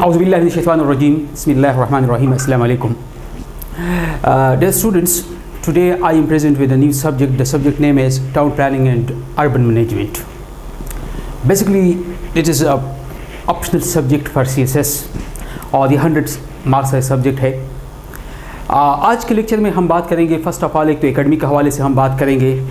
أعوذ بالله من الشيطان الرجيم. بسم الله الرحمن الرحيم. Assalamu alaikum. Dear students, today I am present with a new subject. The subject name is Town Planning and Urban Management. Basically, it is a optional subject for CSS और the 100 marks का subject है. आज के lecture में हम बात करेंगे first of all एक तो एकेडमी के हवाले से हम बात करेंगे.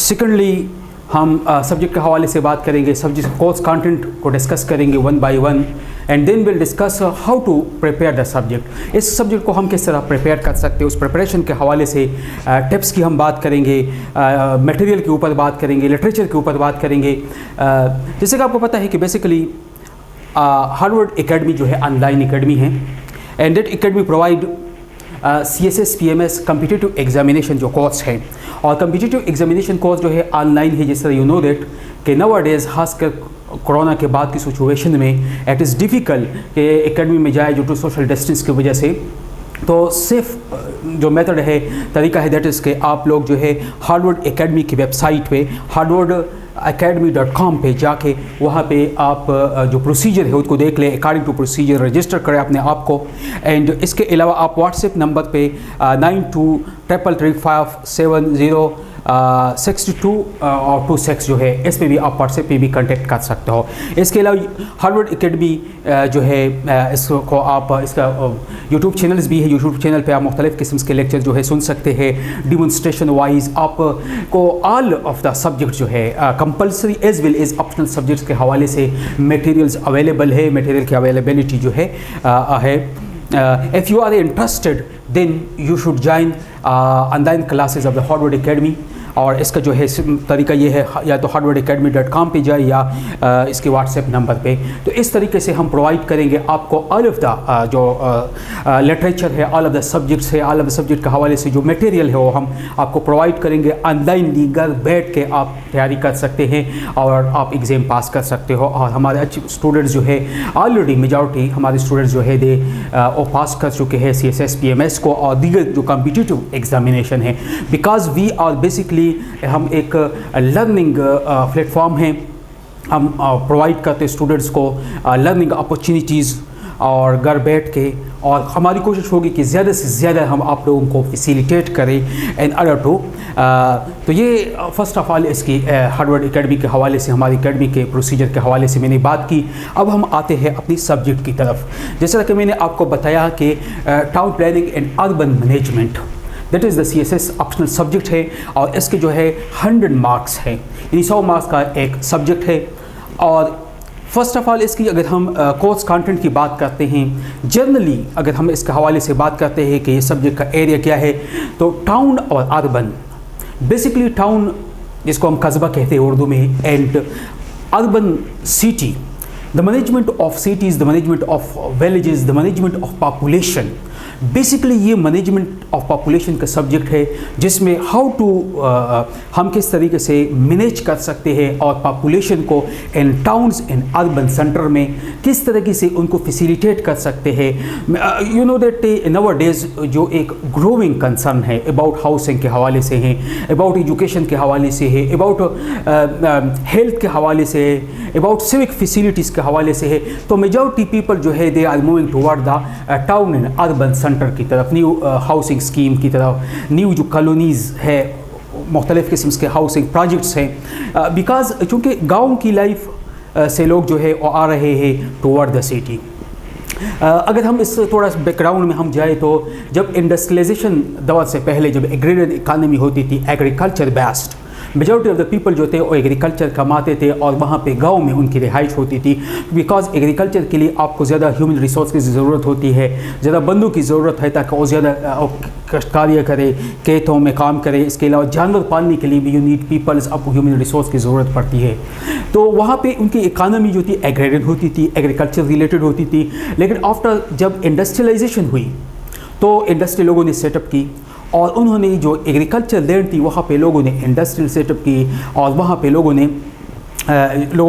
सेकेंडली हम सब्जेक्ट के हवाले से बात करेंगे, सब्जेक्ट कोर्स कंटेंट को डिस्कस करेंगे one by one and then will discuss how to prepare the subject. इस सब्जेक्ट को हम किस तरह प्रिपेयर कर सकते हैं, उस प्रिपरेशन के हवाले से टिप्स की हम बात करेंगे, मटेरियल के ऊपर बात करेंगे, लिटरेचर के ऊपर बात करेंगे. जैसे कि आपको पता है कि बेसिकली हार्वर्ड एकेडमी जो है ऑनलाइन एकेडमी है and that academy provide CSS PMS competitive examination जो कोर्स है. और कम्पिटिटिव एग्जामिनेशन कोर्स जो है ऑनलाइन है. जिस तरह यू नो दैट कि नाउ डेज खासकर कोरोना के बाद की सिचुएशन में इट इज़ डिफ़िकल्ट कि एकेडमी में जाए ड्यू टू सोशल डिस्टेंस की वजह से. तो सेफ जो मेथड है, तरीका है, दैट इज़ कि आप लोग जो है हार्वर्ड एकेडमी की वेबसाइट पे harvardacademy.com पे जाके वहाँ पे आप जो प्रोसीजर है उसको देख लें, अकॉर्डिंग टू प्रोसीजर रजिस्टर करें अपने आप को. एंड इसके अलावा आप व्हाट्सएप नंबर पे 9233570622 और 26 जो है इस पे भी आप व्हाट्सएप पे भी कांटेक्ट कर सकते हो. इसके अलावा हार्वर्ड एकेडमी जो है इसको आप इसका यूट्यूब चैनल्स भी है. यूट्यूब चैनल पे आप मुख्तलिफ़ किस्म के लेक्चर जो है सुन सकते हैं. डिमॉन्स्ट्रेशन वाइज आपको ऑल ऑफ द सब्जेक्ट जो है compulsory as well as optional subjects के हवाले से मटेरियल्स अवेलेबल है. मटेरियल की अवेलेबिलिटी जो है if you are interested then you should join online classes of the Harvard Academy. और इसका जो है तरीका ये है, या तो harvardacademy.com पे जाए या इसके व्हाट्सएप नंबर पे. तो इस तरीके से हम प्रोवाइड करेंगे आपको ऑल ऑफ द जो लिटरेचर है, ऑल ऑफ द सब्जेक्ट्स है, ऑल ऑफ द सब्जेक्ट के हवाले से जो मटेरियल है वो हम आपको प्रोवाइड करेंगे. ऑनलाइन घर बैठ के आप तैयारी कर सकते हैं और आप एग्ज़ाम पास कर सकते हो. और हमारे अच्छे स्टूडेंट्स जो है ऑलरेडी मेजॉरिटी हमारे स्टूडेंट्स जो है दे वो पास कर चुके हैं CSS PMS को और दीगर जो कम्पिटिटिव एग्जामिनेशन है. बिकॉज वी आर बेसिकली हम एक लर्निंग प्लेटफॉर्म हैं. हम प्रोवाइड करते स्टूडेंट्स को लर्निंग अपॉर्चुनिटीज़ और घर बैठ के, और हमारी कोशिश होगी कि ज़्यादा से ज़्यादा हम आप लोगों को फैसिलिटेट करें एंड अदर टू. तो ये फर्स्ट ऑफ ऑल इसकी हार्वर्ड एकेडमी के हवाले से, हमारी एकेडमी के प्रोसीजर के हवाले से मैंने बात की. अब हम आते हैं अपनी सब्जेक्ट की तरफ. जैसा कि मैंने आपको बताया कि town planning and urban management that is the CSS optional subject है और इसके जो है 100 मार्क्स है, यानी 100 मार्क्स का एक सब्जेक्ट है. और फर्स्ट ऑफ ऑल इसकी अगर हम कोर्स कंटेंट की बात करते हैं, जनरली अगर हम इसके हवाले से बात करते हैं कि ये सब्जेक्ट का एरिया क्या है, तो टाउन और अर्बन, बेसिकली टाउन जिसको हम कस्बा कहते हैं उर्दू में, and urban city, the management of cities, the management of villages, the management of population. Basically ये मैनेजमेंट ऑफ पॉपुलेशन का सब्जेक्ट है जिसमें हाउ टू हम किस तरीके से मैनेज कर सकते हैं और पॉपुलेशन को इन टाउन्स इन अर्बन सेंटर में किस तरीके से उनको फैसिलिटेट कर सकते हैं. You know that now days जो एक ग्रोइंग कंसर्न है अबाउट हाउसिंग के हवाले से है, अबाउट एजुकेशन के हवाले से है, अबाउट हेल्थ के हवाले से है, अबाउट सिविक फैसिलिटीज़ के हवाले से है. तो मेजॉरिटी पीपल जो है they are moving toward the town in urban centre की तरफ, न्यू हाउसिंग स्कीम की तरफ, न्यू जो कॉलोनीज़ है, मुख्तलिफ़ किस्म के हाउसिंग प्रोजेक्ट्स हैं. बिकॉज चूँकि गाँव की लाइफ से लोग जो है वो आ रहे हैं टुवर्ड द सिटी. अगर हम इस थोड़ा बैकग्राउंड में हम जाए तो जब इंडस्ट्रियलाइजेशन दौर से पहले जब एग्रेरियन इकानमी होती थी, agriculture based, majority of the people जो थे वो एग्रीकल्चर कमाते थे और वहाँ पे गांव में उनकी रिहाइश होती थी. बिकॉज एग्रीकल्चर के लिए आपको ज़्यादा ह्यूमन रिसोर्स की ज़रूरत होती है, ज़्यादा बंदों की ज़रूरत है ताकि वो ज़्यादा कार्य करे, खेतों में काम करे. इसके अलावा जानवर पालने के लिए भी यू नीड पीपल्स, आपको ह्यूमन रिसोर्स की ज़रूरत पड़ती है. तो वहाँ पे उनकी इकानमी जो थी एग्रेरियन होती थी, एग्रीकल्चर रिलेटेड होती थी. लेकिन आफ्टर जब इंडस्ट्रियलाइजेशन हुई तो इंडस्ट्री लोगों ने सेटअप की और उन्होंने जो एग्रीकल्चर लैंड थी वहाँ पे लोगों ने इंडस्ट्रियल सेटअप की और वहाँ पे लोगों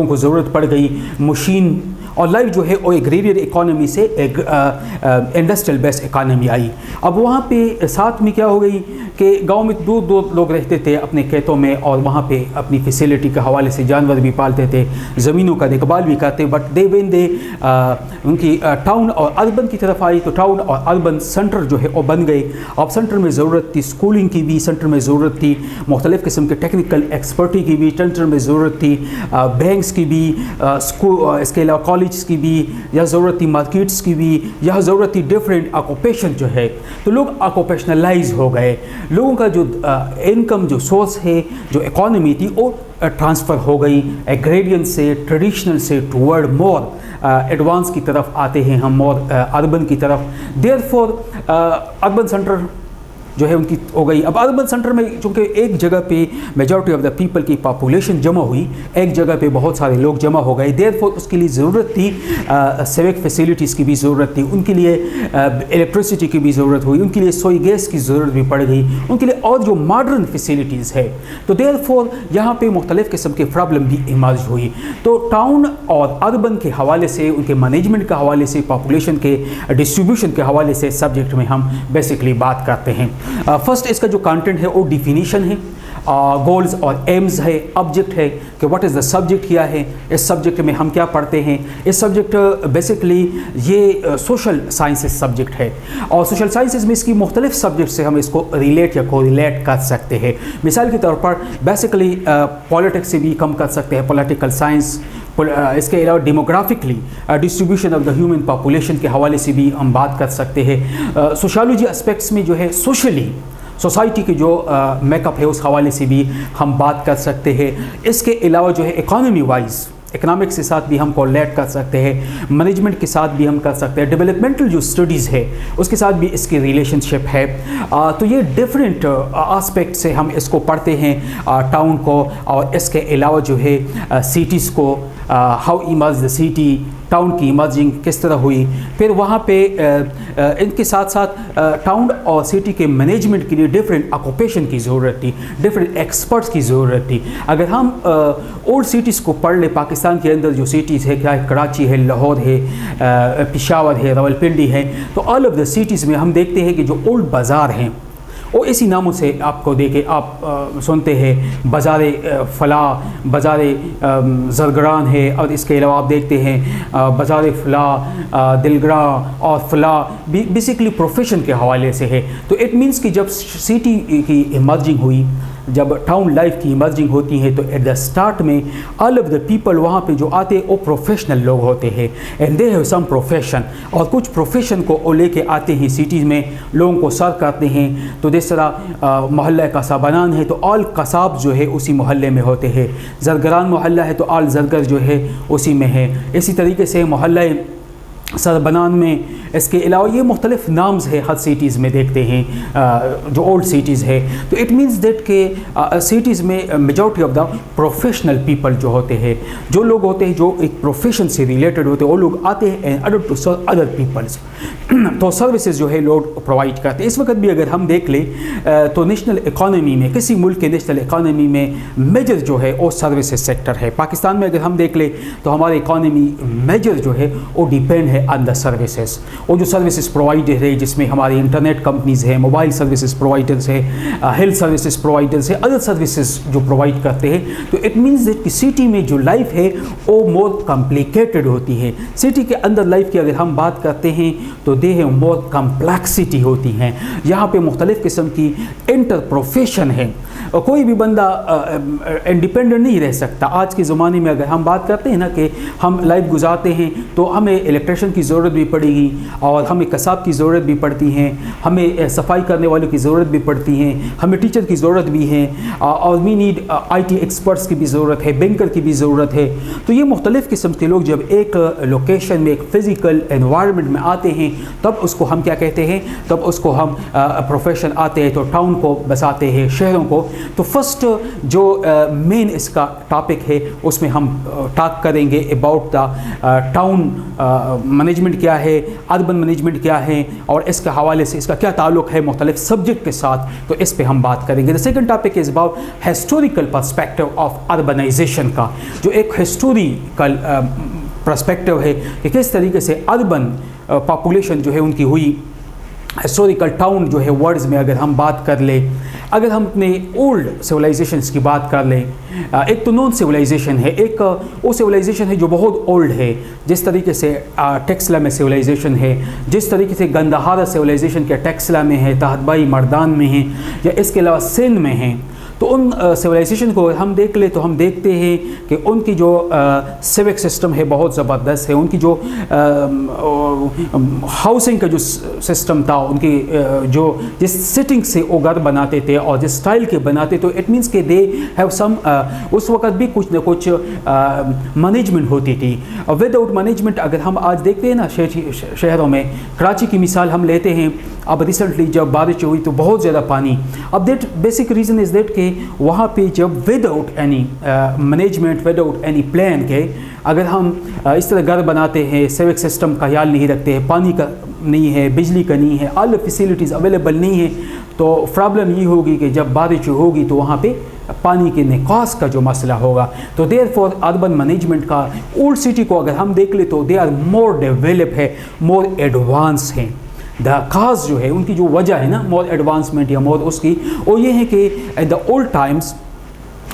को ज़रूरत पड़ गई मशीन اور لائف جو ہے وہ ایگریریئر اکانومی سے ایک انڈسٹریل بیس اکانومی آئی. اب وہاں پہ ساتھ میں کیا ہو گئی کہ گاؤں میں دور دور لوگ رہتے تھے اپنے کھیتوں میں اور وہاں پہ اپنی فیسیلٹی کے حوالے سے جانور بھی پالتے تھے, زمینوں کا دیکھ بھال بھی کرتے. بٹ دے وین دے ان کی ٹاؤن اور اربن کی طرف آئی تو ٹاؤن اور اربن سینٹر جو ہے وہ بن گئے. اب سینٹر میں ضرورت تھی اسکولنگ کی بھی, سینٹر میں ضرورت تھی مختلف قسم کے ٹیکنیکل ایکسپرٹی کی بھی, سینٹر میں ضرورت تھی بینکس کی بھی, اس کے علاوہ کالجز کی بھی, یا ضرورت تھی مارکیٹس کی بھی, یا ضرورت تھی ڈفرینٹ آکوپیشن جو ہے. تو لوگ آکوپیشنلائز ہو گئے, لوگوں کا جو انکم جو سورس ہے جو اکانومی تھی وہ ٹرانسفر ہو گئی ایگریرین سے ٹریڈیشنل سے ٹورڈ مور ایڈوانس کی طرف آتے ہیں ہم, مور اربن کی طرف. دیر فور اربن سینٹر جو ہے ان کی ہو گئی. اب اربن سینٹر میں چونکہ ایک جگہ پہ میجورٹی آف دا پیپل کی پاپولیشن جمع ہوئی, ایک جگہ پہ بہت سارے لوگ جمع ہو گئے. دیر فور اس کے لیے ضرورت تھی سیوک فیسیلٹیز کی بھی ضرورت تھی, ان کے لیے الیکٹریسٹی کی بھی ضرورت ہوئی, ان کے لیے سوئی گیس کی ضرورت بھی پڑ گئی, ان کے لیے اور جو ماڈرن فیسیلٹیز ہے. تو دیر فور یہاں پہ مختلف قسم کے پرابلم بھی ایمرج ہوئی. تو ٹاؤن اور اربن کے حوالے سے, ان کے مینجمنٹ کے حوالے سے, پاپولیشن کے ڈسٹریبیوشن کے حوالے سے سبجیکٹ میں ہم بیسکلی بات کرتے ہیں. فرسٹ اس کا جو کانٹینٹ ہے وہ ڈیفینیشن ہے, گولز اور ایمز ہے, آبجیکٹ ہے کہ واٹ از دا سبجیکٹ کیا ہے, اس سبجیکٹ میں ہم کیا پڑھتے ہیں. اس سبجیکٹ بیسکلی یہ سوشل سائنسز سبجیکٹ ہے, اور سوشل سائنسز میں اس کی مختلف سبجیکٹ سے ہم اس کو ریلیٹ یا کو ریلیٹ کر سکتے ہیں. مثال کے طور پر بیسکلی پولیٹکس سے بھی کم کر سکتے ہیں, پولیٹیکل سائنس. اس کے علاوہ ڈیموگرافکلی distribution of the human population کے حوالے سے بھی ہم بات کر سکتے ہیں. سوشالوجی اسپیکٹس میں جو ہے سوشلی سوسائٹی کے جو میک اپ ہے اس حوالے سے بھی ہم بات کر سکتے ہیں. اس کے علاوہ جو ہے اکانومی وائز اکنامکس کے ساتھ بھی ہم کولیٹ کر سکتے ہیں, مینجمنٹ کے ساتھ بھی ہم کر سکتے ہیں, ڈیولپمنٹل جو اسٹڈیز ہے اس کے ساتھ بھی اس کی ریلیشن شپ ہے. تو یہ ڈفرینٹ آسپیکٹ سے ہم اس کو پڑھتے ہیں ٹاؤن کو, اور اس کے علاوہ جو ہے سٹیز کو, how emerge the city, town کی ایمرجنگ کس طرح ہوئی. پھر وہاں پہ ان کے ساتھ ساتھ ٹاؤن اور سٹی کے مینجمنٹ کے لیے ڈفرینٹ آکوپیشن کی ضرورت تھی, ڈفرینٹ ایکسپرٹس کی ضرورت تھی. اگر ہم اولڈ سٹیز کو پڑھ لیں, پاکستان کے اندر جو سٹیز ہے, کیا کراچی ہے, لاہور ہے, پشاور ہے, راولپنڈی ہے, تو آل آف دا سٹیز میں ہم دیکھتے ہیں کہ جو اولڈ بازار ہیں وہ اسی ناموں سے آپ کو دیکھے آپ سنتے ہیں, بازار فلاح, بازار زرگران ہے, اور اس کے علاوہ آپ دیکھتے ہیں بازار فلاح, دلگراں اور فلاح بیسکلی پروفیشن کے حوالے سے ہے. تو اٹ مینس کہ جب سٹی کی ایمرجنگ ہوئی, جب ٹاؤن لائف کی ایمرجنگ ہوتی ہے, تو ایٹ دا اسٹارٹ میں آل آف دا پیپل وہاں پہ جو آتے وہ پروفیشنل لوگ ہوتے ہیں, and they have some profession, اور کچھ پروفیشن کو وہ لے کے آتے ہیں سٹیز میں, لوگوں کو سرو کرتے ہیں. تو جس طرح محلہ قصابان ہے تو آل قصاب جو ہے اسی محلے میں ہوتے ہیں, زرگران محلہ ہے تو آل زرگر جو ہے اسی میں ہے. اسی طریقے سے محلہ سربنان میں, اس کے علاوہ یہ مختلف نامز ہے ہر سٹیز میں دیکھتے ہیں جو اولڈ سٹیز ہے. تو اٹ مینس دیٹ کہ سٹیز میں majority of the professional people جو ہوتے ہیں, جو لوگ ہوتے ہیں جو ایک پروفیشن سے ریلیٹڈ ہوتے ہیں, وہ لوگ آتے ہیں and order to serve other peoples. تو سروسز جو ہے لوگ پرووائڈ کرتے ہیں. اس وقت بھی اگر ہم دیکھ لیں تو نیشنل اکانومی میں, کسی ملک کے نیشنل اکانومی میں میجر جو ہے وہ سروسز سیکٹر ہے. پاکستان میں اگر ہم دیکھ لیں تو ہماری اکانومی میجر جو ہے وہ ڈیپینڈ ہے آن دا سروسز. وہ جو سروسز پرووائڈر ہے جس میں ہماری انٹرنیٹ کمپنیز ہیں, موبائل سروسز پرووائڈرز ہیں, ہیلتھ سروسز پرووائڈرز ہیں, ادر سروسز جو پرووائڈ کرتے ہیں. تو اٹ مینس دیٹ کہ سٹی میں جو لائف ہے وہ مور کمپلیکیٹڈ ہوتی ہے. سٹی کے اندر لائف کی اگر ہم بات کرتے ہیں تو دے ہے مور کمپلیکسٹی ہوتی ہیں. یہاں پہ مختلف قسم کی انٹر پروفیشن ہے, کوئی بھی بندہ انڈیپینڈنٹ نہیں رہ سکتا. آج کے زمانے میں اگر ہم بات کرتے ہیں نا کہ ہم لائف گزارتے ہیں تو ہمیں الیکٹریشین کی ضرورت بھی پڑے گی, اور ہمیں قصاب کی ضرورت بھی پڑتی ہیں, ہمیں صفائی کرنے والوں کی ضرورت بھی پڑتی ہیں, ہمیں ٹیچر کی ضرورت بھی ہے, اور we need I T experts کی بھی ضرورت ہے, بینکر کی بھی ضرورت ہے. تو یہ مختلف قسم کے لوگ جب ایک لوکیشن میں, ایک فزیکل انوائرمنٹ میں آتے ہیں, تب اس کو ہم کیا کہتے ہیں, تب اس کو ہم پروفیشن آتے ہیں تو ٹاؤن کو بساتے ہیں, شہروں کو. تو فرسٹ جو مین اس کا ٹاپک ہے اس میں ہم ٹاک کریں گے اباؤٹ دا ٹاؤن مینجمنٹ کیا ہے, اربن مینجمنٹ کیا ہے, اور اس کے حوالے سے اس کا کیا تعلق ہے مختلف سبجیکٹ کے ساتھ. تو اس پہ ہم بات کریں گے. The second topic is about historical perspective of urbanisation کا, جو ایک ہسٹوریکل पर्सपेक्टिव है कि किस तरीके से अर्बन पॉपुलेशन जो है उनकी हुई। हिस्टोरिकल टाउन जो है वर्ड्स में अगर हम बात कर ले, अगर हम अपने ओल्ड सिविलाइजेशंस की बात कर लें, एक तो नॉन सिविलाइजेशन है, एक वो सिविलाइजेशन है जो बहुत ओल्ड है, जिस तरीके से टेक्सला में सिविलाइजेशन है, जिस तरीके से गंदहारा सिविलाइजेशन के टेक्सला में है, तहतबाई मर्दान में है, या इसके अलावा सिंध में है। तो उन सिविलाइजेशन को हम देख ले तो हम देखते हैं कि उनकी जो सिविक सिस्टम है बहुत ज़बरदस्त है, उनकी जो हाउसिंग का जो सिस्टम था, उनकी जो जिस सिटिंग से वो घर बनाते थे और जिस स्टाइल के बनाते, तो इट मीन्स के दे हैव सम उस वक़्त भी कुछ न कुछ मैनेजमेंट होती थी। विदाउट मैनेजमेंट अगर हम आज देखते हैं ना शहरों में, कराची की मिसाल हम लेते हैं, अब रिसेंटली जब बारिश हुई तो बहुत ज़्यादा पानी, अब that basic reason is that कि वहाँ पे जब without any management, without any plan के अगर हम इस तरह घर बनाते हैं, सिविक सिस्टम का ख्याल नहीं रखते हैं, पानी का नहीं है, बिजली का नहीं है, ऑल फैसिलिटीज़ अवेलेबल नहीं है, तो प्रॉब्लम ये होगी कि जब बारिश होगी तो वहाँ पे पानी के निकास का जो मसला होगा। तो देयरफॉर अर्बन मैनेजमेंट का ओल्ड सिटी को अगर हम देख ले तो दे आर मोर डेवलप है, मोर एडवांस हैं। द काज जो है उनकी जो वजह है ना मोर एडवांसमेंट या मोर उसकी, वो ये है कि at the old times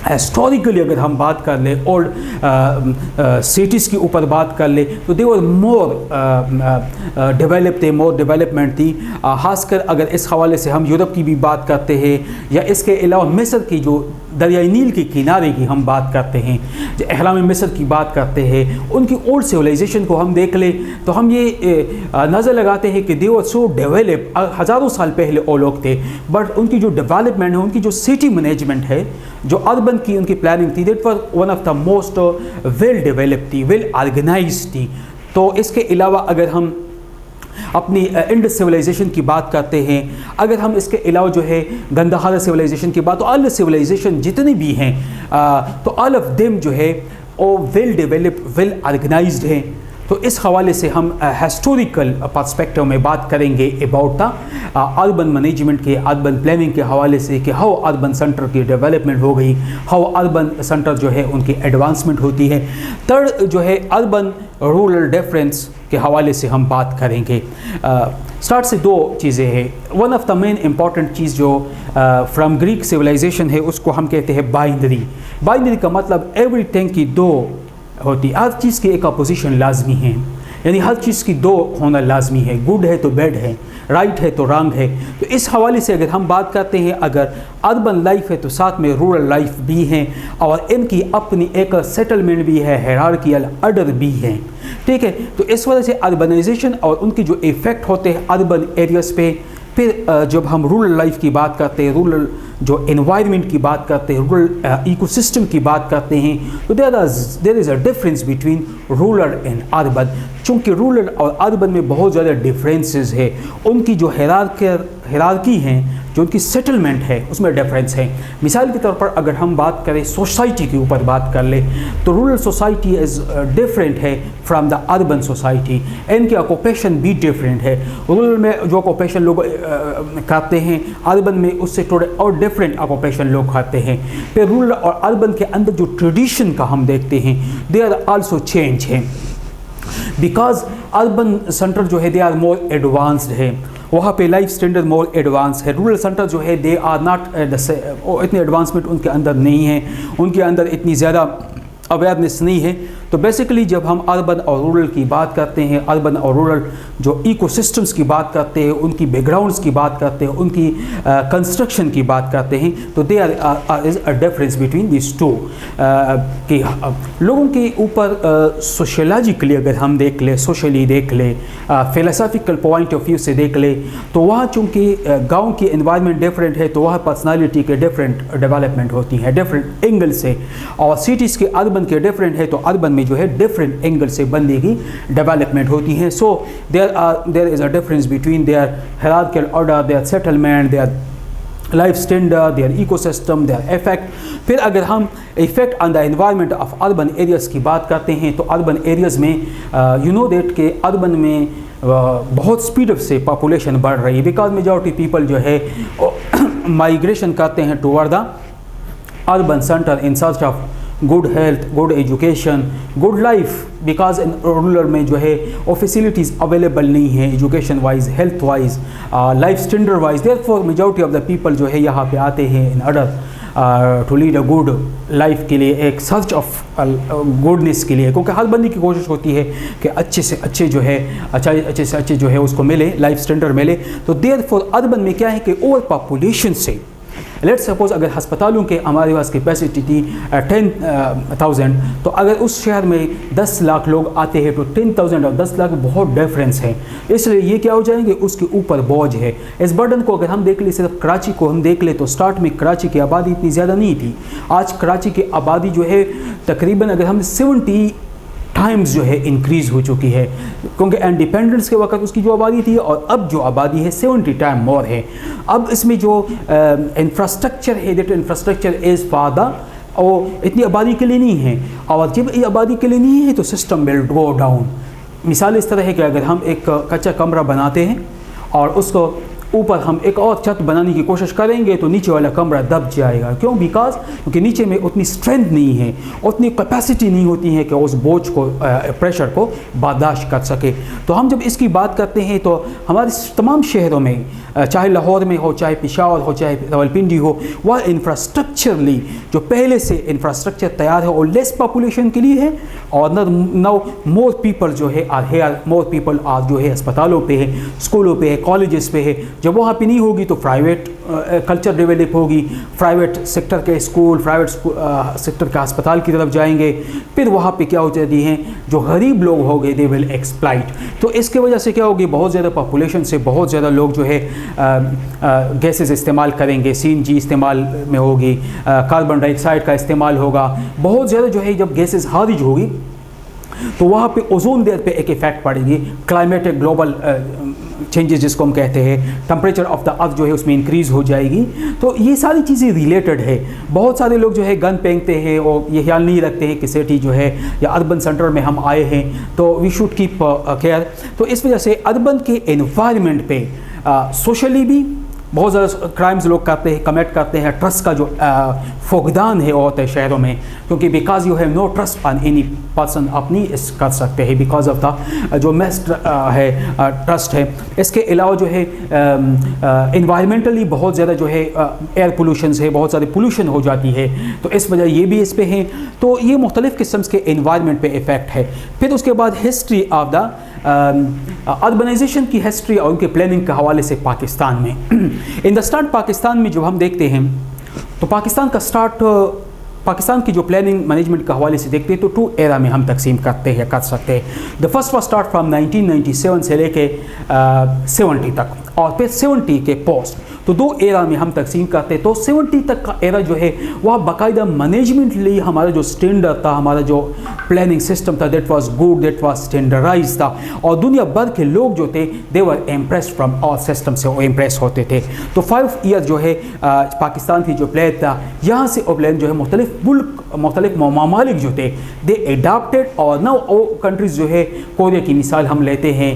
historically अगर हम बात कर ले, ओल्ड सिटीज़ के ऊपर बात कर ले तो दे वर मोर डेवलप थे, मोर डेवलपमेंट थी। खासकर अगर इस हवाले से हम यूरोप की भी बात करते हैं या इसके अलावा मिस्र की जो दरियाई नील के किनारे की हम बात करते हैं, जो अहराम मिस्र की बात करते हैं, उनकी ओल्ड सिविलाइजेशन को हम देख ले तो हम ये नज़र लगाते हैं कि दे वर सो डेवलप, हज़ारों साल पहले वो लोग थे, बट उनकी जो डेवलपमेंट है, उनकी जो सिटी मैनेजमेंट है, जो अर्बन की उनकी प्लानिंग थी, that was one of the most well developed थी, वेल ऑर्गेनाइज्ड थी। तो इसके अलावा अगर हम अपनी इंडस सिविलाइजेशन की बात करते हैं, अगर हम इसके अलावा जो है गंदहारा सिविलाइजेशन की बात, तो ऑल सिविलाइजेशन जितनी भी हैं तो ऑल ऑफ देम जो है वो वेल डेवलप्ड, वेल ऑर्गेनाइज्ड हैं। तो इस हवाले से हम हिस्टोरिकल पर्सपेक्टिव में बात करेंगे अबाउट द अर्बन मैनेजमेंट के, अर्बन प्लानिंग के हवाले से कि हाउ अर्बन सेंटर की डेवलपमेंट हो गई, हाउ अर्बन सेंटर जो है उनकी एडवांसमेंट होती है। थर्ड जो है अर्बन रूरल डिफरेंस के हवाले से हम बात करेंगे। स्टार्ट से दो चीज़ें हैं। One of the main important चीज़ जो फ्रॉम ग्रीक सिविलाइजेशन है उसको हम कहते हैं बाइनरी। बाइनरी का मतलब एवरीथिंग की दो होती, हर चीज़ की एक अपोजिशन लाजमी है, यानी हर चीज़ की दो होना लाजमी है, गुड है तो बैड है, राइट है तो रॉन्ग है। तो इस हवाले से अगर हम बात करते हैं, अगर अर्बन लाइफ है तो साथ में रूरल लाइफ भी है और इनकी अपनी एक सेटलमेंट भी है, हायरार्कियल ऑर्डर भी है, ठीक है। तो इस वजह से अर्बनाइजेशन और उनकी जो इफ़ेक्ट होते हैं अर्बन एरियाज़ पे, फिर जब हम रूरल लाइफ की बात करते हैं, रूरल जो एनवायरनमेंट की बात करते हैं, रूरल इकोसिस्टम की बात करते हैं, तो there is a difference between rural and urban. चूँकि रूरल और अर्बन में बहुत ज़्यादा डिफरेंसेस है, उनकी जो हायरार्की हैं, जो उनकी सेटलमेंट है उसमें डिफरेंस है। मिसाल के तौर पर अगर हम बात करें सोसाइटी के ऊपर बात कर ले तो रूरल सोसाइटी इज़ डिफरेंट है फ्रॉम द अर्बन सोसाइटी, इनके ऑक्यूपेशन भी डिफरेंट है। रूरल में जो ऑक्यूपेशन लोग करते हैं, अर्बन में उससे थोड़े और डिफरेंट ऑक्यूपेशन लोग करते हैं। फिर रूरल और अर्बन के अंदर जो ट्रेडिशन का हम देखते हैं, दे आर आल्सो चेंज है, बिकॉज अर्बन सेंटर जो है दे आर मोर एडवांस्ड है, वहाँ पे लाइफ स्टैंडर्ड मोर एडवांस है। रूरल सेंटर जो है दे आर नॉट इतनी एडवांसमेंट उनके अंदर नहीं है, उनके अंदर इतनी ज़्यादा अवेयरनेस नहीं है। तो बेसिकली जब हम अर्बन और रूरल की बात करते हैं, अर्बन और रूरल जो इकोसिस्टम्स की बात करते हैं, उनकी बैकग्राउंड्स की बात करते हैं, उनकी कंस्ट्रक्शन की बात करते हैं, तो they are is a difference between this two. कि लोगों के ऊपर सोशलॉजिकली अगर हम देख ले, सोशली देख ले, फिलोसॉफिकल पॉइंट ऑफ व्यू से देख ले, तो वहाँ चूँकि गाँव की एनवायरनमेंट डिफरेंट है, तो वहाँ पर्सनालिटी के डिफरेंट डेवलपमेंट होती है डिफरेंट एंगल से, और सिटीज़ के अर्बन के डिफरेंट है तो अर्बन में जो है डिफरेंट एंगल से बंदे की डेवलपमेंट होती है। So there is a difference between their hierarchical order, their settlement, their life standard, their ecosystem, their effect. फिर अगर हम effect on the environment of urban areas की बात करते हैं तो अर्बन एरियाज़ में यू नो दैट के अर्बन में बहुत स्पीड से पॉपुलेशन बढ़ रही है, बिकॉज मेजॉरिटी पीपल जो है माइग्रेशन करते हैं toward the urban centre in search of good health, good education, good life, because in rural में जो है वो फैसिलिटीज़ अवेलेबल नहीं है education wise, health wise, life standard wise. Therefore majority of the people जो है यहाँ पे आते हैं in order to lead a good life के लिए, एक सर्च ऑफ गुडनेस के लिए, क्योंकि हर बंदी की कोशिश होती है कि अच्छे से अच्छे जो है अच्छे से अच्छे जो है उसको मिले, लाइफ स्टैंडर्ड मिले। तो देयरफॉर अर्बन में क्या है कि ओवर पॉपुलेशन से, लेट्स सपोज अगर हस्पतालों के हमारे पास कैपेसिटी थी 10,000, तो अगर उस शहर में 10 लाख लोग आते हैं तो 10,000 और 10 लाख बहुत डिफरेंस है। इसलिए ये क्या हो जाएंगे, उसके ऊपर बोझ है। इस बर्डन को अगर हम देख ले, सिर्फ कराची को हम देख ले, तो स्टार्ट में कराची की आबादी इतनी ज़्यादा नहीं थी। आज कराची की आबादी जो है तकरीबन अगर हम 70 टाइम्स जो है इंक्रीज़ हो चुकी है, क्योंकि इंडिपेंडेंस के वक्त उसकी जो आबादी थी और अब जो आबादी है 70 टाइम मोर है। अब इसमें जो इंफ्रास्ट्रक्चर है, दैट इंफ्रास्ट्रक्चर इज़ फादा और इतनी आबादी के लिए नहीं है, और जब ये आबादी के लिए नहीं है तो सिस्टम विल गो डाउन। मिसाल इस तरह है कि अगर हम एक कच्चा कमरा बनाते हैं और उसको ऊपर हम एक और छत बनाने की कोशिश करेंगे तो नीचे वाला कमरा दब जाएगा। क्यों? बिकॉज क्योंकि नीचे में उतनी स्ट्रेंथ नहीं है, उतनी कैपेसिटी नहीं होती है कि उस बोझ को, प्रेशर को बर्दाश्त कर सके। तो हम जब इसकी बात करते हैं तो हमारे तमाम शहरों में, चाहे लाहौर में हो, चाहे पेशावर हो, चाहे रावलपिंडी हो, वह इंफ्रास्ट्रक्चरली जो पहले से इंफ्रास्ट्रक्चर तैयार है और लेस पॉपुलेशन के लिए है, और नाउ मोर पीपल जो है are here, more people are जो है अस्पतालों पे है, स्कूलों पे है, कॉलेजेस पे है। जब वहाँ पे नहीं होगी तो प्राइवेट कल्चर डेवलप होगी, प्राइवेट सेक्टर के स्कूल, प्राइवेट सेक्टर के अस्पताल की तरफ जाएंगे। फिर वहाँ पे क्या हो जाती हैं, जो गरीब लोग हो गए दे विल एक्सप्लाइट। तो इसके वजह से क्या होगी, बहुत ज़्यादा पॉपुलेशन से बहुत ज़्यादा लोग जो है गैसेस इस्तेमाल करेंगे, CNG इस्तेमाल में होगी, कार्बन डाइऑक्साइड का इस्तेमाल होगा, बहुत ज़्यादा जो है जब गैसेस खारिज होगी तो वहाँ पे ओजोन लेयर पे एक इफेक्ट पड़ेगी, क्लाइमेटिक ग्लोबल चेंजेस जिसको हम कहते हैं, टेम्परेचर ऑफ द अर्थ जो है उसमें इंक्रीज़ हो जाएगी। तो ये सारी चीज़ें रिलेटेड है। बहुत सारे लोग जो है गन फेंकते हैं और ये ख्याल नहीं रखते हैं कि सिटी जो है या अर्बन सेंटर में हम आए हैं तो वी शुड कीप केयर। तो इस वजह से अर्बन के एनवायरनमेंट पे सोशली भी बहुत ज़्यादा क्राइम्स लोग करते हैं, कमिट करते हैं। ट्रस्ट का जो फुकदान है वो होता है शहरों में, क्योंकि because you have no trust on any person, आप नहीं कर सकते हैं बिकॉज ऑफ द जो मेस्ट है ट्रस्ट है। इसके अलावा जो है इन्वायरमेंटली बहुत ज़्यादा जो है एयर पोल्यूशन है, बहुत सारी पोल्यूशन हो जाती है, तो इस वजह ये भी इस पे है। तो ये मुख्तलिफ़ किस्म के इन्वायरमेंट पे इफ़ेक्ट है। फिर उसके बाद हिस्ट्री ऑफ द अर्बनाइजेशन की हिस्ट्री और उनके प्लानिंग के हवाले से पाकिस्तान में इन द स्टार्ट, पाकिस्तान में जब हम देखते हैं तो पाकिस्तान का स्टार्ट, पाकिस्तान की जो प्लानिंग मैनेजमेंट के हवाले से देखते हैं तो 2 एरा में हम तकसीम करते हैं, कर सकते हैं। The first was start from 1997 से लेके 70 तक, और फिर 70 के पोस्ट, तो 2 एरा में हम तकसीम करते हैं। तो 70 तक का एरा जो है वह बाकायदा मैनेजमेंट लिए हमारा जो स्टैंडर्ड था, हमारा जो प्लानिंग सिस्टम था, that was good, that was standardise था, और दुनिया भर के लोग जो थे they were impressed from all system से, वो इम्प्रेस होते थे। तो 5 ईयर जो है पाकिस्तान की जो प्लान था, यहाँ से वो प्लान जो है मुख्तलिफ मुल्क, मुख्तलिफ ममालिक जो थे दे एडाप्टेड, और ना वो कंट्रीज़ जो है, कोरिया की मिसाल हम लेते हैं,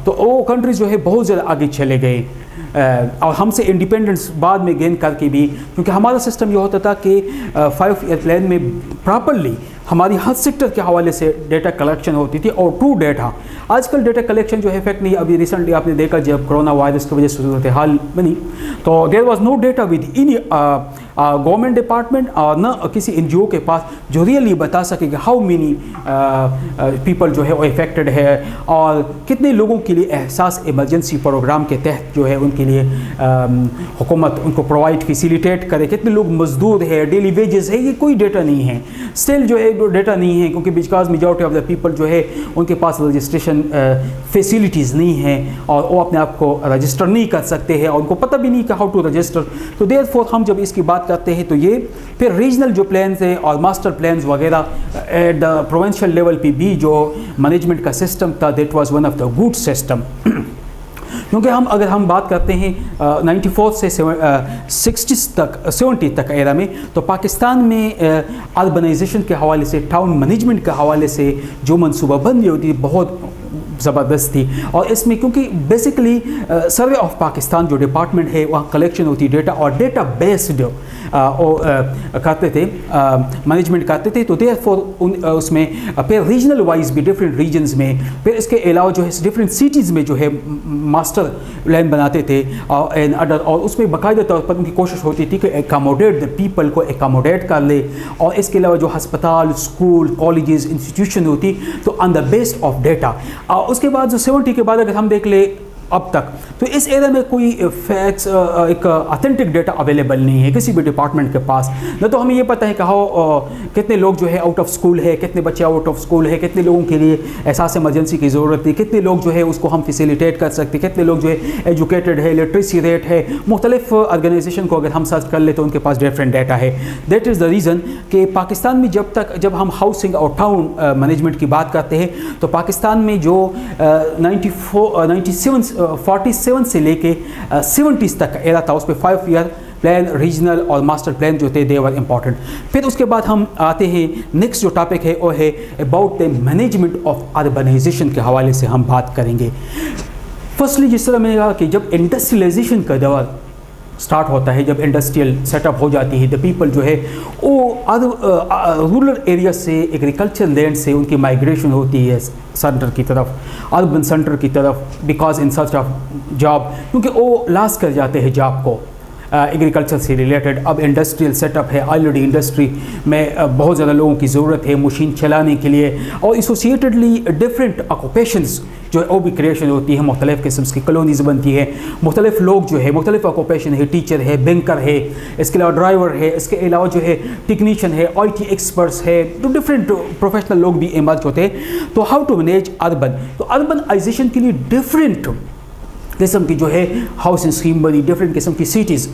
तो वो कंट्रीज़ जो है बहुत ज़्यादा आगे चले गए, और हमसे इंडिपेंडेंस बाद में गेन करके भी, क्योंकि हमारा सिस्टम ये होता था कि 5 ईयर प्लान में प्रॉपरली हमारी हर सेक्टर के हवाले से डेटा कलेक्शन होती थी, और ट्रू डेटा। आजकल डेटा कलेक्शन जो है इफेक्ट नहीं, अभी रिसेंटली आपने देखा जब कोरोना वायरस की वजह से सूरत हाल बनी तो there was no data with any government department और न किसी NGO के पास जो रियली बता सके कि हाउ मेनी पीपल जो है वो इफेक्टेड है, और कितने लोगों के लिए एहसास इमरजेंसी प्रोग्राम के तहत जो है उनके लिए हुकूमत उनको प्रोवाइड फैसिलिटेट करे, कितने लोग मजदूर है, डेली वेजेस है, ये कोई डेटा नहीं है। स्टिल जो है डेटा नहीं है, क्योंकि because majority of the people जो है उनके पास रजिस्ट्रेशन फैसिलिटीज़ नहीं है, और वो अपने आप को रजिस्टर नहीं कर सकते हैं, और उनको पता भी नहीं कि हाउ टू रजिस्टर। तो देयरफॉर हम जब इसकी बात करते हैं तो ये फिर रीजनल जो प्लान्स हैं और मास्टर प्लान्स वगैरह एट द प्रोविंशियल लेवल पे भी जो मैनेजमेंट का सिस्टम था, that was one of the good system. क्योंकि अगर हम बात करते हैं 94 से 70 तक एरा में, तो पाकिस्तान में अर्बनाइजेशन के हवाले से, टाउन मैनेजमेंट के हवाले से जो मनसूबाबंदी होती है बहुत ज़बरदस्त थी। और इसमें क्योंकि बेसिकली सर्वे ऑफ पाकिस्तान जो डिपार्टमेंट है वहाँ कलेक्शन होती डेटा और डेटा बेस्ड करते थे, मैनेजमेंट करते थे, तो देयरफॉर उसमें फिर रीजनल वाइज भी डिफरेंट रीजन्स में, फिर इसके अलावा जो है डिफरेंट सिटीज़ में जो है मास्टर प्लान बनाते थे और उसमें बाकायदा तौर पर उनकी कोशिश होती थी कि एकोमोडेट द पीपल को एकोमोडेट कर ले। और इसके अलावा जो हस्पताल, स्कूल, कॉलेजेस, इंस्टीट्यूशन होती तो on the base of data. उसके बाद जो 70 के बाद अगर हम देख ले अब तक, तो इस एरिया में कोई फैक्ट्स एक ऑथेंटिक डेटा अवेलेबल नहीं है किसी भी डिपार्टमेंट के पास। न तो हमें ये पता है कि कितने लोग जो है आउट ऑफ स्कूल है, कितने बच्चे आउट ऑफ स्कूल है, कितने लोगों के लिए एहसास इमरजेंसी की ज़रूरत है, कितने लोग जो है उसको हम फैसिलिटेट कर सकते, कितने लोग जो है एजुकेटेड है, लिटरेसी रेट है। मुख्तलिफ ऑर्गेनाइजेशन को अगर हम सर्च कर ले तो उनके पास डिफरेंट डाटा है। दैट इज़ द रीज़न कि पाकिस्तान में जब हम हाउसिंग और टाउन मैनेजमेंट की बात करते हैं तो पाकिस्तान में जो 47 से लेके 70s तक एरा था, उस पर 5 ईयर प्लान, रीजनल और मास्टर प्लान जो थे दे वर इम्पॉर्टेंट। फिर उसके बाद हम आते हैं नेक्स्ट जो टॉपिक है वो है about the management of urbanisation के हवाले से हम बात करेंगे। फर्स्टली जिस तरह मैंने कहा कि जब इंडस्ट्रियलाइजेशन का दौर स्टार्ट होता है, जब इंडस्ट्रियल सेटअप हो जाती है, द पीपल जो है वो रूरल एरिया से एग्रीकल्चर लैंड से उनकी माइग्रेशन होती है सेंटर की तरफ, अर्बन सेंटर की तरफ, because in search of job, क्योंकि वो लॉस कर जाते हैं जॉब को एग्रीकल्चर से रिलेटेड। अब इंडस्ट्रियल सेटअप है, ऑलरेडी इंडस्ट्री में बहुत ज़्यादा लोगों की ज़रूरत है मशीन चलाने के लिए, और एसोसिएटेडली डिफरेंट ऑक्यूपेशंस जो है वो भी क्रिएशन होती है, मुख्तलिफ़ किस्म की कॉलोनीज़ बनती है, मुख्तलिफ लोग जो है मुख्तलिफ ऑक्यूपेशन है, टीचर है, बैंकर है, इसके अलावा ड्राइवर है, इसके अलावा जो है टेक्नीशियन है, IT एक्सपर्ट्स है, तो डिफरेंट प्रोफेशनल लोग भी इमर्ज होते हैं। तो हाउ टू मैनेज अर्बन, तो अर्बनाइजेशन के लिए डिफरेंट किस्म की जो है हाउसिंग स्कीम बनी, डिफरेंट किस्म की cities.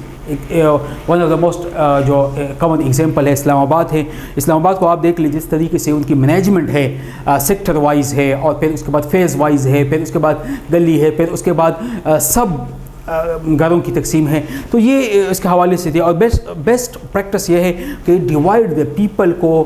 One of the most जो कॉमन एग्जांपल है इस्लामाबाद है। इस्लामाबाद को आप देख लीजिए जिस तरीके से उनकी मैनेजमेंट है, सेक्टर वाइज है, और फिर उसके बाद फेज़ वाइज है, फिर उसके बाद गली है, फिर उसके बाद सब घरों की तकसीम है। तो ये इसके हवाले से दिया। और बेस्ट प्रैक्टिस ये है कि डिवाइड द पीपल को,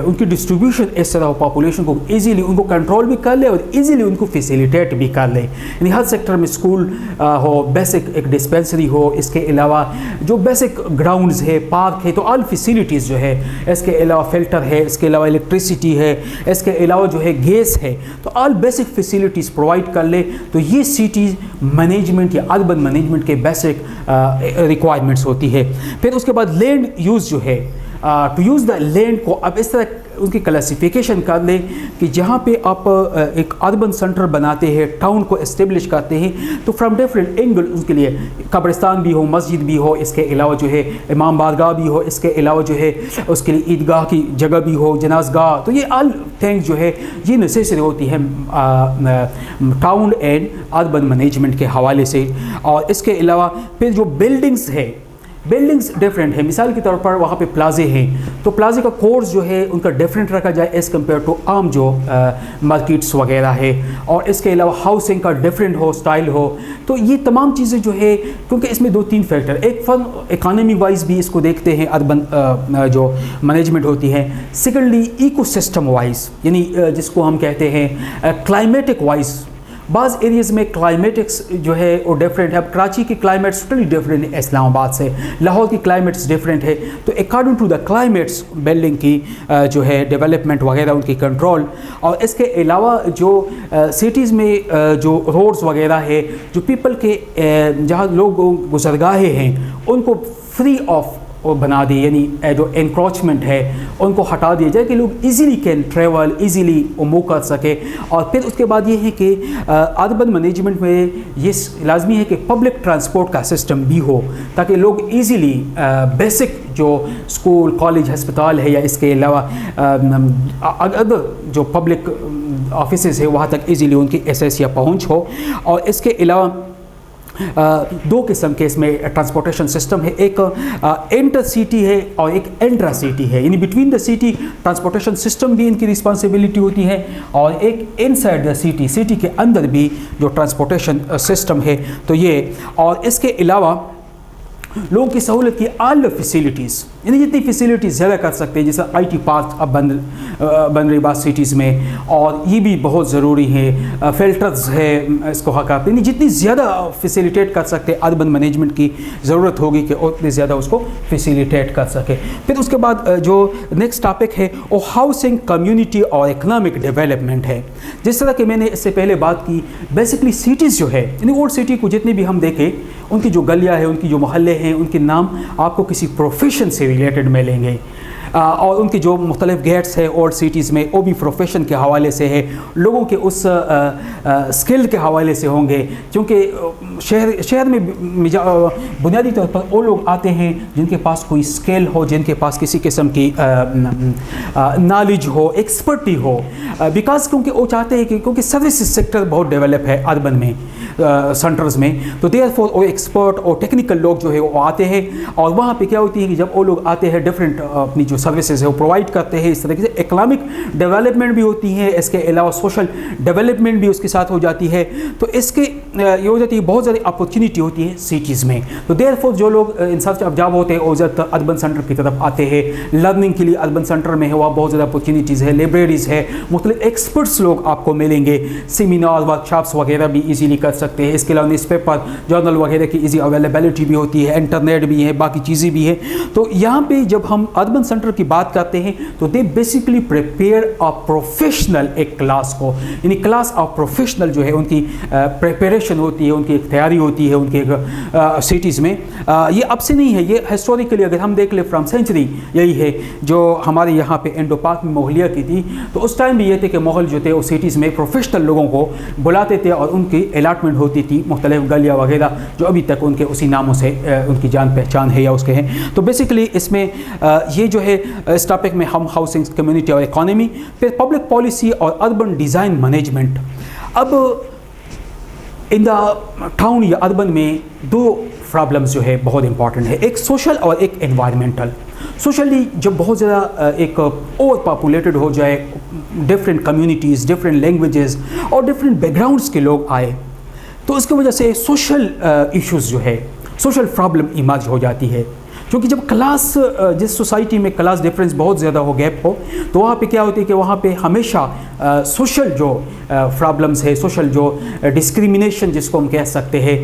उनकी डिस्ट्रीब्यूशन इस तरह हो पॉपुलेशन को इजीली उनको कंट्रोल भी कर ले और इजीली उनको फैसिलिटेट भी कर ले। यानी हर सेक्टर में स्कूल हो, बेसिक एक डिस्पेंसरी हो, इसके अलावा जो बेसिक ग्राउंड्स है, पार्क है, तो ऑल फैसिलिटीज़ जो है, इसके अलावा फिल्टर है, इसके अलावा इलेक्ट्रिसिटी है, इसके अलावा जो है गैस है, तो ऑल बेसिक फैसिलिटीज़ प्रोवाइड कर ले। तो ये सिटीज़ मैनेजमेंट या अर्बन मैनेजमेंट के बेसिक रिक्वायरमेंट्स होती है। फिर उसके बाद लैंड यूज़ जो है, टू यूज़ द लैंड को अब इस तरह उनकी क्लासिफिकेशन कर लें कि जहाँ पे आप एक अर्बन सेंटर बनाते हैं, टाउन को इस्टेब्लिश करते हैं, तो फ्रॉम डिफरेंट एंगल उनके लिए कब्रिस्तान भी हो, मस्जिद भी हो, इसके अलावा जो है इमाम बारगाह भी हो, इसके अलावा जो है उसके लिए ईदगाह की जगह भी हो, जनाज़गाह, तो ये ऑल थिंग्स जो है ये नेसेसरी होती है टाउन एंड अर्बन मैनेजमेंट के हवाले से। और इसके अलावा फिर जो बिल्डिंग्स है, बिल्डिंग्स डिफरेंट है। मिसाल के तौर पर वहाँ पे प्लाजे हैं, तो प्लाजे का कोर्स जो है उनका डिफरेंट रखा जाए एज़ कम्पेयर टू आम जो मार्केट्स वगैरह है। और इसके अलावा हाउसिंग का डिफरेंट हो, स्टाइल हो। तो ये तमाम चीज़ें जो है, क्योंकि इसमें 2-3 फैक्टर, एक फन इकानमी वाइज भी इसको देखते हैं अर्बन जो मैनेजमेंट होती है, सेकेंडली इको सिस्टम वाइज, यानी जिसको हम कहते हैं क्लाइमेटिक वाइज। बाज़ एरियाज़ में क्लाइमेटिक्स जो है वो डिफरेंट है। अब कराची की क्लाइमेट्स टोटली डिफरेंट है इस्लामाबाद से, लाहौर की क्लाइमेट्स डिफरेंट है। तो according to the climates building की जो है डेवलपमेंट वगैरह उनकी कंट्रोल। और इसके अलावा जो सिटीज़ में जो रोड्स वगैरह है, जो पीपल के जहाँ लोग गुज़रगाहें हैं उनको फ्री ऑफ वो बना दी, यानी जो एनक्रोचमेंट है उनको हटा दिया जाए कि लोग easily can travel, easily move कर सके। और फिर उसके बाद ये है कि अर्बन मैनेजमेंट में ये लाजमी है कि पब्लिक ट्रांसपोर्ट का सिस्टम भी हो, ताकि लोग इजीली बेसिक जो स्कूल, कॉलेज, हस्पताल है या इसके अलावा अदर जो पब्लिक ऑफिसेज है वहाँ तक इजीली उनकी एक्सेस या पहुँच हो। और इसके अलावा 2 किस्म के इसमें ट्रांसपोर्टेशन सिस्टम है, एक इंटर सिटी है और एक इंट्रा सिटी है, यानी between the city transportation system भी इनकी रिस्पॉन्सिबिलिटी होती है, और एक इनसाइड द सिटी, सिटी के अंदर भी जो ट्रांसपोर्टेशन सिस्टम है। तो ये, और इसके अलावा लोगों की सहूलत की ऑल फैसिलिटीज़, यानी जितनी फैसिलिटी ज़्यादा कर सकते हैं, जैसे IT पार्क अब बन रही बात सिटीज़ में, और ये भी बहुत ज़रूरी है, फिल्टर्स है इसको हकाते हैं, जितनी ज़्यादा फैसिलिटेट कर सकते हैं अर्बन मैनेजमेंट की ज़रूरत होगी कि उतनी ज़्यादा उसको फैसिलिटेट कर सके। फिर उसके बाद जो नेक्स्ट टॉपिक है वो हाउसिंग, कम्युनिटी और इकनॉमिक डेवलपमेंट है। जिस तरह कि मैंने इससे पहले बात की, बेसिकली सिटीज़ जो है, यानी ओल्ड सिटी को जितनी भी हम देखें, उनकी जो गलियाँ हैं, उनकी जो मोहल्ले हैं, उनके नाम आपको किसी प्रोफेशन से रिलेटेड मिलेंगे, और उनके जो मुख्तलिफ गेट्स हैं ओल्ड सिटीज़ में, वो भी प्रोफेशन के हवाले से है, लोगों के उस स्किल के हवाले से होंगे, क्योंकि शहर में बुनियादी तौर पर वो लोग आते हैं जिनके पास कोई स्किल हो, जिनके पास किसी किस्म की नॉलेज हो, एक्सपर्टी हो, बिकॉज क्योंकि वो चाहते हैं कि क्योंकि सर्विस सेक्टर बहुत डेवलप है अर्बन में, सेंटर्स में, तो देयरफॉर वो एक्सपर्ट और टेक्निकल लोग जो है वो आते हैं, और वहाँ पे क्या होती है कि जब वो लोग आते हैं डिफरेंट अपनी जो सर्विसेज है वो प्रोवाइड करते हैं, इस तरीके से इकनॉमिक डेवलपमेंट भी होती है, इसके अलावा सोशल डेवलपमेंट भी उसके साथ हो जाती है। तो इसके ये हो जाती है, बहुत ज़्यादा अपॉर्चुनिटी होती है सिटीज़ में। तो देयरफॉर जो लोग इन सर्च ऑफ जॉब होते हैं वो ज़्यादा अर्बन सेंटर की तरफ आते हैं, लर्निंग के लिए अर्बन सेंटर में है वहाँ बहुत ज़्यादा अपॉर्चुनिटीज़ है, लाइब्रेरीज़ है, मुख्तलिफ एक्सपर्ट्स लोग आपको मिलेंगे, सेमिनार वर्कशॉप्स वगैरह भी ईजीली कर सकते हैं। इसके अलावा न्यूज़पेपर, जर्नल वगैरह की ईजी अवेलेबिलिटी भी होती है, इंटरनेट भी है, बाकी चीज़ें भी है। तो यहाँ पे जब हम अर्बन सेंटर की बात करते हैं तो they basically prepare a professional एक क्लास को, यानी क्लास ऑफ प्रोफेशनल जो है उनकी प्रिपरेशन होती है, उनकी एक तैयारी होती है उनके सिटीज़ में। ये अब से नहीं है, ये हिस्टोरिकली अगर हम देख ले फ्रॉम सेंचुरी यही है जो हमारे यहाँ पे इंडो पाक में मोहलिया की थी। तो उस टाइम भी ये थे कि मोहल जो थे वो सिटीज़ में प्रोफेशनल लोगों को बुलाते थे और उनकी अलॉटमेंट होती थी मुख्तलिफ गलियाँ वगैरह जो अभी तक उनके उसी नामों से उनकी जान पहचान है या उसके हैं। तो बेसिकली इसमें ये जो है इस टॉपिक में हम हाउसिंग, कम्युनिटी और इकोनॉमी, फिर पब्लिक पॉलिसी और अर्बन डिज़ाइन मैनेजमेंट। अब इन द टाउन या अर्बन में दो प्रॉब्लम्स जो है बहुत इंपॉर्टेंट है, एक सोशल और एक एनवायरमेंटल। सोशली जब बहुत ज़्यादा एक ओवर पॉपुलेटेड हो जाए, डिफरेंट कम्युनिटीज़, डिफरेंट लैंग्वेजेस और डिफरेंट बैकग्राउंड्स के लोग आए, तो उसकी वजह से सोशल इश्यूज़ जो है, सोशल प्रॉब्लम इमर्ज हो जाती है। क्योंकि जब क्लास, जिस सोसाइटी में क्लास डिफरेंस बहुत ज़्यादा हो, गैप हो, तो वहाँ पे क्या होती है कि वहाँ पे हमेशा सोशल जो प्रॉब्लम्स है, सोशल जो डिस्क्रिमिनेशन जिसको हम कह सकते हैं,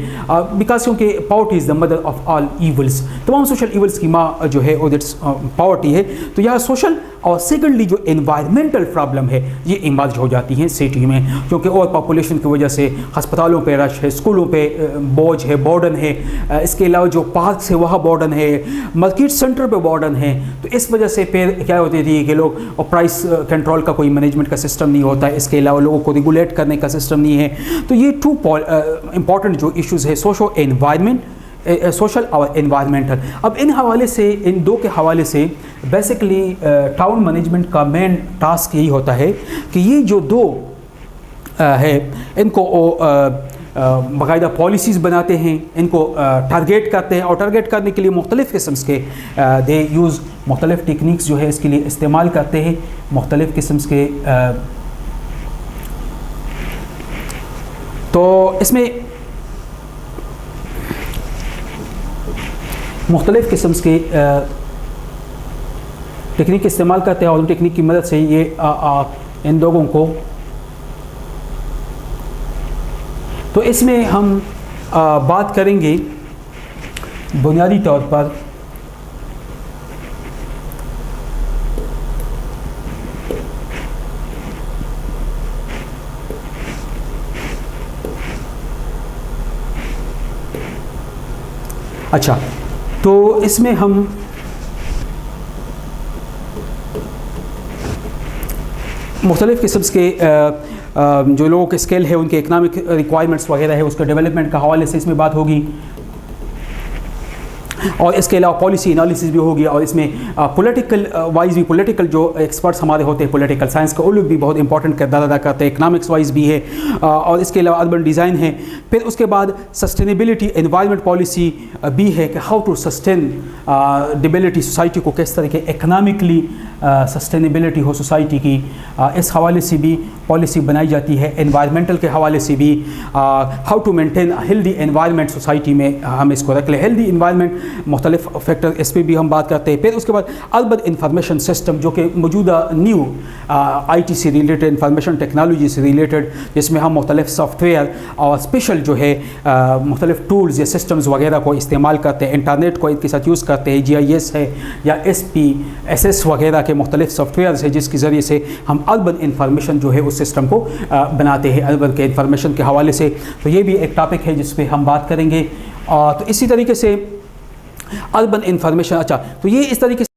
बिकॉज क्योंकि poverty is the mother of all evils, तमाम सोशल ईवल्स की माँ जो है वो दैट्स पॉवर्टी है। तो यह सोशल और सेकेंडली जो एनवायरमेंटल प्रॉब्लम है ये इमर्ज हो जाती हैं सिटी में, क्योंकि ओवर पॉपुलेशन की वजह से अस्पतालों पे रश है, स्कूलों पे बोझ है, बर्डन है, इसके अलावा जो पार्क्स है वहाँ बर्डन है, मार्केट सेंटर पे बर्डन है। तो इस वजह से फिर क्या होती थी कि लोग, और प्राइस कंट्रोल का कोई मैनेजमेंट का सिस्टम नहीं होता है, इसके अलावा लोगों को रेगुलेट करने का सिस्टम नहीं है। तो ये टू इंपॉर्टेंट जो इश्यूज़ है, सोशल और एनवायरमेंटल। अब इन हवाले से, इन दो के हवाले से बेसिकली टाउन मैनेजमेंट का मेन टास्क यही होता है कि ये जो दो है इनको बाकायदा पॉलिसीज़ बनाते हैं, इनको टारगेट करते हैं, और टारगेट करने के लिए मुख्तलिफ़ किस्म के दे यूज़ मुख्तलिफ़ टेक्निक्स जो है इसके लिए इस्तेमाल करते हैं, मुख्तलिफ़ किस्म के तो इसमें मुख्तलिफ़ किस्म के टेक्निक इस्तेमाल करते हैं, और उन टेक्निक की मदद से ये इन लोगों को, तो इसमें हम बात करेंगे बुनियादी तौर पर अच्छा, तो इसमें हम मुख्तलिफ़ किस्म के जो लोगों के स्किल है, उनके इकनॉमिक रिक्वायरमेंट्स वगैरह है, उसके डेवलपमेंट का हवाले से इसमें बात होगी, और इसके अलावा पॉलिसी एनालिसिस भी होगी, और इसमें पॉलिटिकल वाइज भी, पॉलिटिकल जो एक्सपर्ट्स हमारे होते हैं पॉलिटिकल साइंस के, वो लोग भी बहुत इंपॉर्टेंट किरदार अदा करते हैं, इकनॉमिक्स वाइज भी है, और इसके अलावा अर्बन डिज़ाइन है। फिर उसके बाद सस्टेनेबिलिटी, एनवायरनमेंट पॉलिसी भी है कि how to sustainability, society को किस तरह के इकनॉमिकली سسٹینیبلٹی ہو سوسائٹی کی، اس حوالے سے بھی پالیسی بنائی جاتی ہے، انوائرمنٹل کے حوالے سے بھی how to maintain healthy environment society میں ہم اس کو رکھ لیں، ہیلدی انوائرمنٹ مختلف فیکٹر اس پہ بھی ہم بات کرتے ہیں۔ پھر اس کے بعد اربن انفارمیشن سسٹم جو کہ موجودہ نیو آئی ٹی سے ریلیٹڈ، انفارمیشن ٹیکنالوجی سے ریلیٹڈ، جس میں ہم مختلف سافٹ ویئر اور اسپیشل جو ہے مختلف ٹولز یا سسٹمز وغیرہ کو استعمال کرتے ہیں، انٹرنیٹ کو ان کے ساتھ یوز کرتے ہیں، GIS ہے یا SPSS وغیرہ کے مختلف سافٹ ویئرز ہیں جس کے ذریعے سے ہم اربن انفارمیشن جو ہے اس سسٹم کو بناتے ہیں اربن کے انفارمیشن کے حوالے سے۔ تو یہ بھی ایک ٹاپک ہے جس پہ ہم بات کریں گے۔ تو اسی طریقے سے اربن انفارمیشن، اچھا تو یہ اس طریقے سے